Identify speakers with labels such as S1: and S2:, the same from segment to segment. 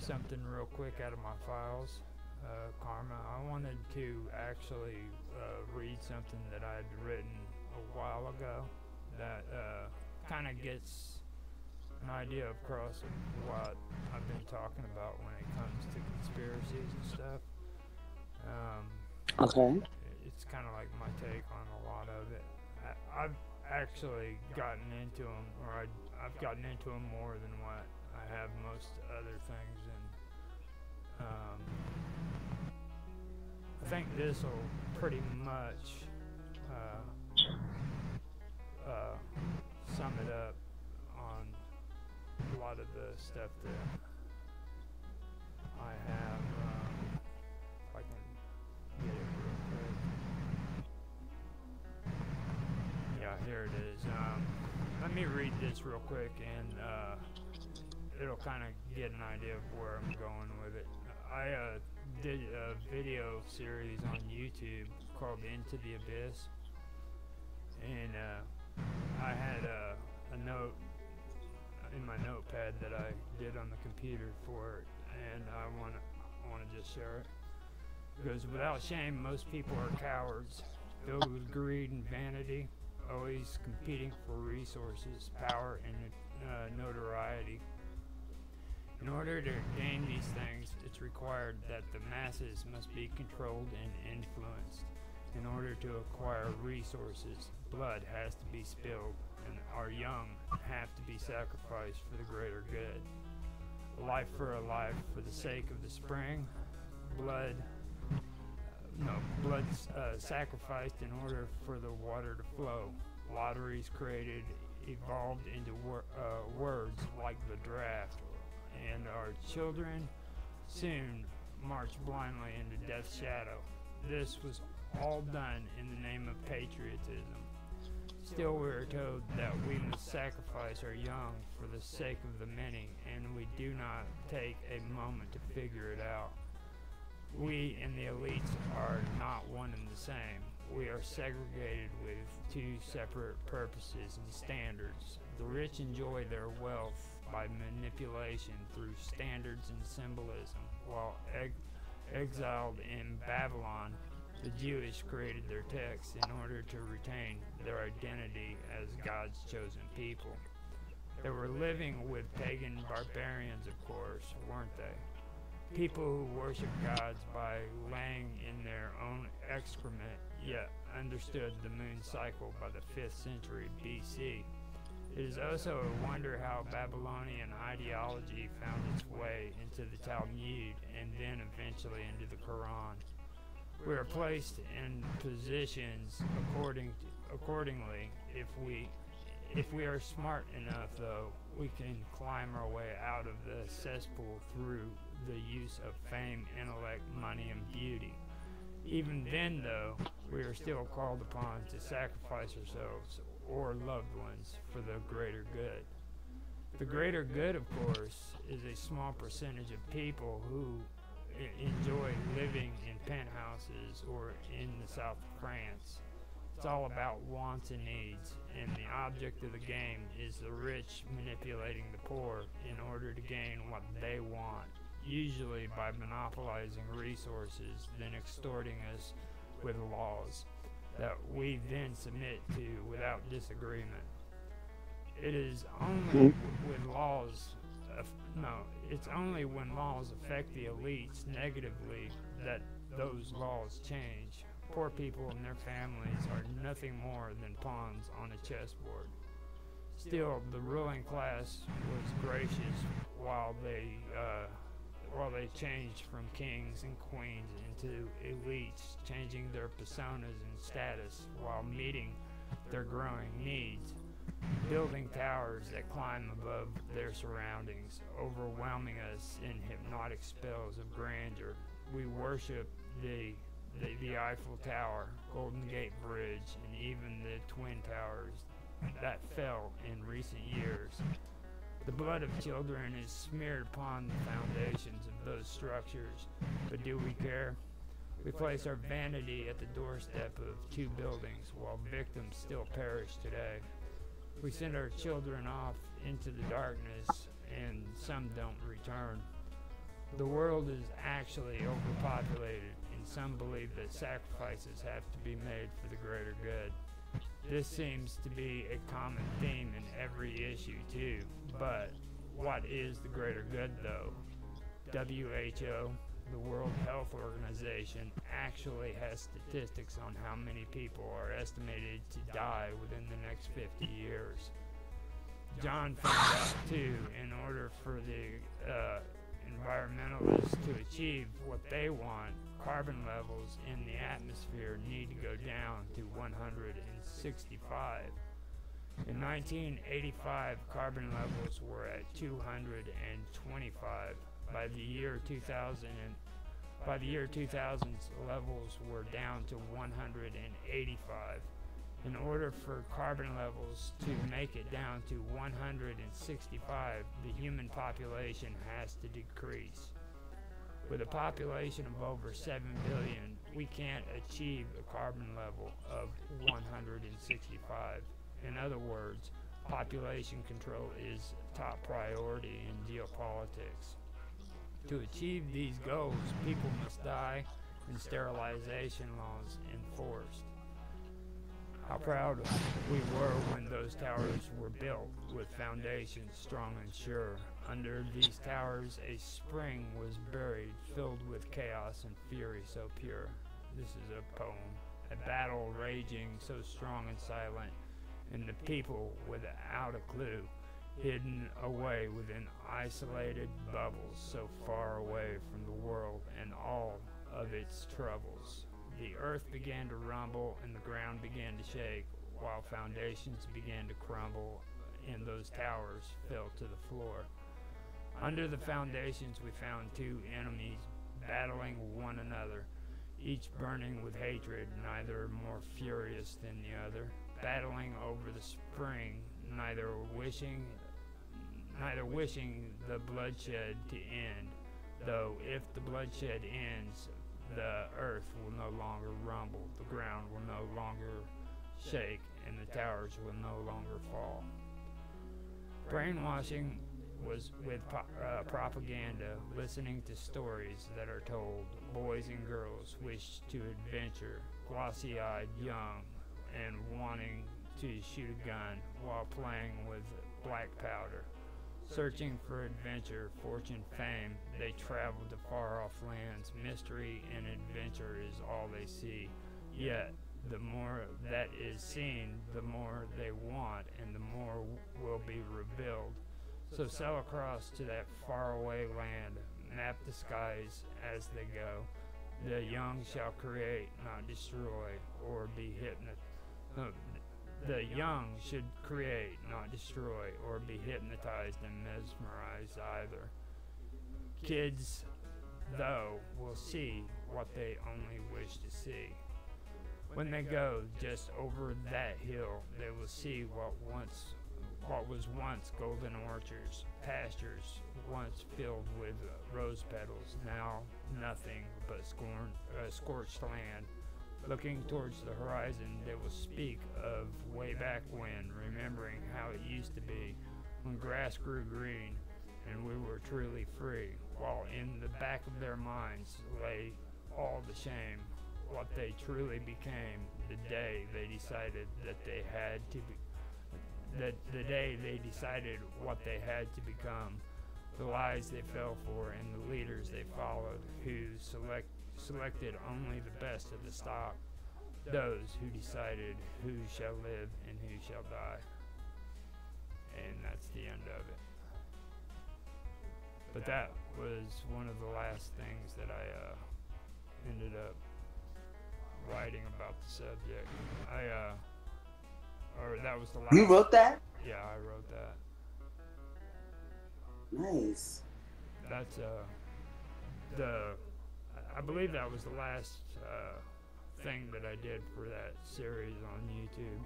S1: something real quick out of my files, Karma. I wanted to actually read something that I had written a while ago that kind of gets an idea across of what I've been talking about when it comes to conspiracies and stuff.
S2: Okay.
S1: It's kind of like my take on a lot of it. I've actually gotten into them, or I've gotten into them more than what I have most other things, and I think this will pretty much sum it up on a lot of the stuff that I have. If I can get it real quick. Yeah, here it is. Let me read this real quick, and it'll kind of get an idea of where I'm going with it. I did a video series on YouTube called Into the Abyss, and I had a note in my notepad that I did on the computer for it, and I want to just share it. It goes, without shame, most people are cowards, filled with greed and vanity, always competing for resources, power, and notoriety. In order to gain these things, it's required that the masses must be controlled and influenced. In order to acquire resources, blood has to be spilled, and our young have to be sacrificed for the greater good. A life for a life for the sake of the spring, blood sacrificed in order for the water to flow. Lotteries created evolved into words like the draft, and our children soon march blindly into death's shadow. This was all done in the name of patriotism. Still, we are told that we must sacrifice our young for the sake of the many, and we do not take a moment to figure it out. We and the elites are not one and the same. We are segregated with two separate purposes and standards. The rich enjoy their wealth by manipulation through standards and symbolism, while exiled in Babylon, the Jewish created their texts in order to retain their identity as God's chosen people. They were living with pagan barbarians, of course, weren't they? People who worship gods by laying in their own excrement, yet understood the moon cycle by the 5th century BC. It is also a wonder how Babylonian ideology found its way into the Talmud and then eventually into the Quran. We are placed in positions accordingly. If we are smart enough, though, we can climb our way out of the cesspool through the use of fame, intellect, money, and beauty. Even then, though, we are still called upon to sacrifice ourselves or loved ones for the greater good. The greater good, of course, is a small percentage of people who enjoy living in penthouses or in the south of France. It's all about wants and needs, and the object of the game is the rich manipulating the poor in order to gain what they want, usually by monopolizing resources, then extorting us with laws that we then submit to without disagreement. It is only with laws it's only when laws affect the elites negatively that those laws change. Poor people and their families are nothing more than pawns on a chessboard. Still, the ruling class was gracious while they changed from kings and queens into elites, changing their personas and status while meeting their growing needs, building towers that climb above their surroundings, overwhelming us in hypnotic spells of grandeur. We worship the Eiffel Tower, Golden Gate Bridge, and even the Twin Towers that fell in recent years. The blood of children is smeared upon the foundations of those structures, but do we care? We place our vanity at the doorstep of two buildings while victims still perish today. We send our children off into the darkness, and some don't return. The world is actually overpopulated, and some believe that sacrifices have to be made for the greater good. This seems to be a common theme in every issue too, but what is the greater good though? WHO, the World Health Organization, actually has statistics on how many people are estimated to die within the next 50 years. John found out too, in order for the environmentalists to achieve what they want, carbon levels in the atmosphere need to go down to 165. In 1985, carbon levels were at 225. By the year 2000, levels were down to 185. In order for carbon levels to make it down to 165, the human population has to decrease. With a population of over 7 billion, we can't achieve a carbon level of 165. In other words, population control is top priority in geopolitics. To achieve these goals, people must die and sterilization laws enforced. How proud we were when those towers were built with foundations strong and sure. Under these towers, a spring was buried, filled with chaos and fury so pure. This is a poem. A battle raging so strong and silent, and the people without a clue, hidden away within isolated bubbles so far away from the world and all of its troubles. The earth began to rumble and the ground began to shake, while foundations began to crumble and those towers fell to the floor. Under the foundations we found two enemies battling one another, each burning with hatred, neither more furious than the other, battling over the spring, neither wishing the bloodshed to end, though if the bloodshed ends, the earth will no longer rumble, the ground will no longer shake, and the towers will no longer fall. Brainwashing was with propaganda, listening to stories that are told. Boys and girls wish to adventure, glossy-eyed, young, and wanting to shoot a gun while playing with black powder. Searching for adventure, fortune, fame, they travel to far-off lands. Mystery and adventure is all they see. Yet, the more that is seen, the more they want, and the more will be revealed. So sail across to that faraway land, map the skies as they go. The young shall create, not destroy, or be hypnotized. The young should create, not destroy, or be hypnotized and mesmerized either. Kids, though, will see what they only wish to see. When they go just over that hill, they will see what was once golden orchards, pastures once filled with rose petals, now nothing but scorched land. Looking towards the horizon, they will speak of way back when, remembering how it used to be, when grass grew green and we were truly free, while in the back of their minds lay all the shame, what they truly became the day they decided that they had to be, the day they decided what they had to become, the lies they fell for and the leaders they followed, who selected only the best of the stock, those who decided who shall live and who shall die. And that's the end of it. But that was one of the last things that I ended up writing about the subject. Or that was the last.
S2: You wrote that?
S1: Yeah, I wrote that.
S2: Nice.
S1: That's I believe that was the last thing that I did for that series on YouTube.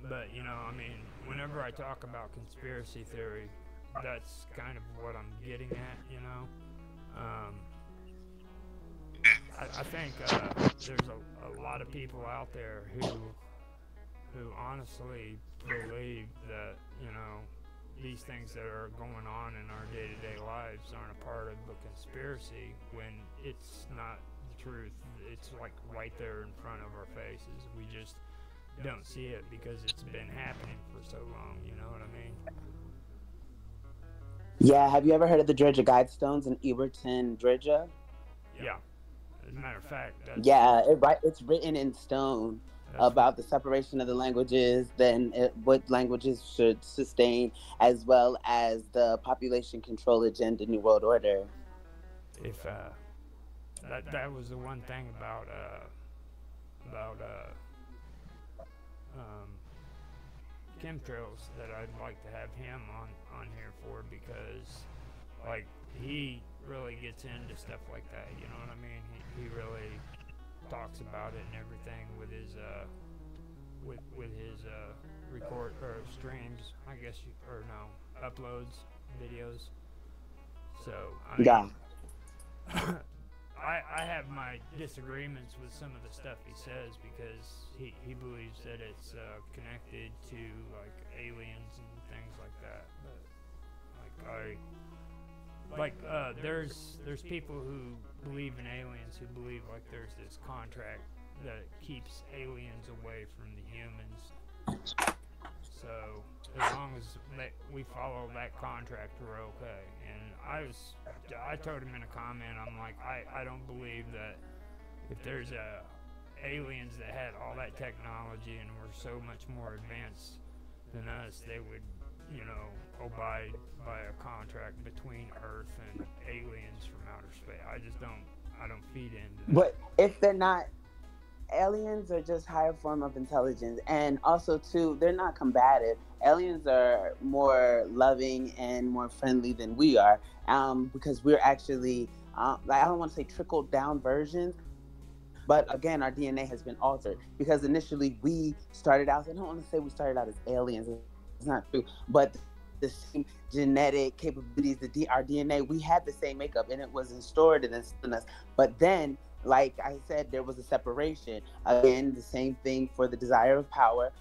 S1: But, you know, I mean, whenever I talk about conspiracy theory, that's kind of what I'm getting at, you know. I think there's a lot of people out there who honestly believe that, you know, these things that are going on in our day-to-day lives aren't a part of a conspiracy when it's not the truth. It's like right there in front of our faces. We just don't see it because it's been happening for so long. You know what I mean?
S2: Yeah, have you ever heard of the Dredger Guidestones in Eberton, Dredger?
S1: Yeah. As a matter of fact,
S2: Yeah, it's written in stone
S1: that's
S2: about the separation of the languages, what languages should sustain, as well as the population control agenda, New World Order.
S1: if that was the one thing about um, chemtrails that I'd like to have him on here for because like he really gets into stuff like that. You know what I mean? He really talks about it and everything with his record or streams. I guess or no uploads videos. So I
S2: Yeah.
S1: mean, I have my disagreements with some of the stuff he says because he believes that it's connected to like aliens and things like that. But there's people who believe in aliens who believe like there's this contract that keeps aliens away from the humans. So as long as we follow that contract, we're okay. And I told him in a comment, I'm like, I don't believe that if there's aliens that had all that technology and were so much more advanced than us, they would, abide by a contract between Earth and aliens from outer space. I don't feed into that.
S2: But if they're not, aliens are just higher form of intelligence, and also too, they're not combative. Aliens are more loving and more friendly than we are, because we're actually, like, I don't want to say trickled down versions, but again, our DNA has been altered because initially we started out. I don't want to say we started out as aliens. It's not true, but the same genetic capabilities, our DNA, we had the same makeup, and it was stored and instilled in us. But then, like I said, there was a separation. Again, the same thing for the desire of power.